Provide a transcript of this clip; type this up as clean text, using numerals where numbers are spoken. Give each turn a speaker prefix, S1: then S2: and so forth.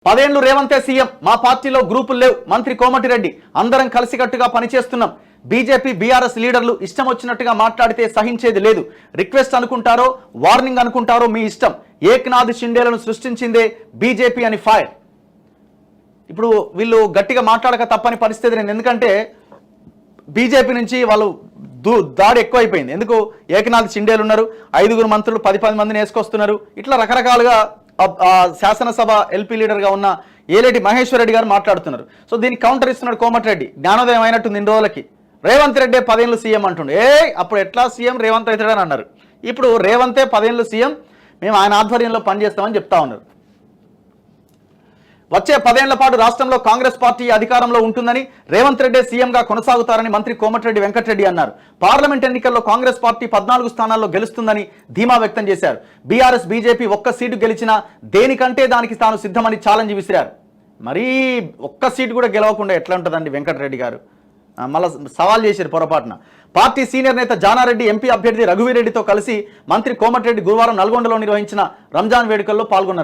S1: 10 ఏళ్లు రేవంతే సీఎం, మా పార్టీలో గ్రూపులు లేవు. మంత్రి కోమటిరెడ్డి, అందరం కలిసికట్టుగా పనిచేస్తున్నాం. బీజేపీ బీఆర్ఎస్ లీడర్లు ఇష్టం వచ్చినట్టుగా మాట్లాడితే సహించేది లేదు. రిక్వెస్ట్ అనుకుంటారో వార్నింగ్ అనుకుంటారో మీ ఇష్టం. ఏక్నాథ్ షిండేలను సృష్టించిందే బీజేపీ అని ఫైర్. ఇప్పుడు వీళ్ళు గట్టిగా మాట్లాడక తప్పని పరిస్థితి నేను, ఎందుకంటే బీజేపీ నుంచి వాళ్ళు దాడి ఎక్కువైపోయింది. ఎందుకు? ఏకనాథ్ షిండేలు ఉన్నారు, 5 మంత్రులు 10 మందిని వేసుకొస్తున్నారు. ఇట్లా రకరకాలుగా శాసనసభ ఎల్పీ లీడర్గా ఉన్న ఏలేటి మహేశ్వర్ రెడ్డి గారు మాట్లాడుతున్నారు. సో దీనికి కౌంటర్ ఇస్తున్నాడు కోమటిరెడ్డి. జ్ఞానోదయం అయినట్టుంది ఇన్ని రోజులకి. రేవంత్ రెడ్డి 10 ఏళ్ళు సీఎం అంటుండే. అప్పుడు ఎట్లా సీఎం రేవంత్ అవుతాడని అన్నారు. ఇప్పుడు రేవంతే 10 ఏళ్ళు సీఎం, మేము ఆయన ఆధ్వర్యంలో పనిచేస్తామని చెప్తా ఉన్నారు. వచ్చే 10 ఏళ్ల పాటు రాష్ట్రంలో కాంగ్రెస్ పార్టీ అధికారంలో ఉంటుందని, రేవంత్ రెడ్డి సీఎంగా కొనసాగుతారని మంత్రి కోమటిరెడ్డి వెంకటరెడ్డి అన్నారు. పార్లమెంట్ ఎన్నికల్లో కాంగ్రెస్ పార్టీ 14 స్థానాల్లో గెలుస్తుందని ధీమా వ్యక్తం చేశారు. బీఆర్ఎస్ బీజేపీ ఒక్క సీటు గెలిచినా దేనికంటే దానికి తాను సిద్ధమని ఛాలెంజ్ విసిరారు. మరీ ఒక్క సీటు కూడా గెలవకుండా ఎట్లా ఉంటుందండి వెంకటరెడ్డి గారు? మళ్ళీ సవాల్ చేశారు పొరపాటున. పార్టీ సీనియర్ నేత జానారెడ్డి ఎంపీ అభ్యర్థి రఘువీరెడ్డితో కలిసి మంత్రి కోమటిరెడ్డి గురువారం నల్గొండలో నిర్వహించిన రంజాన్ వేడుకల్లో పాల్గొన్నారు.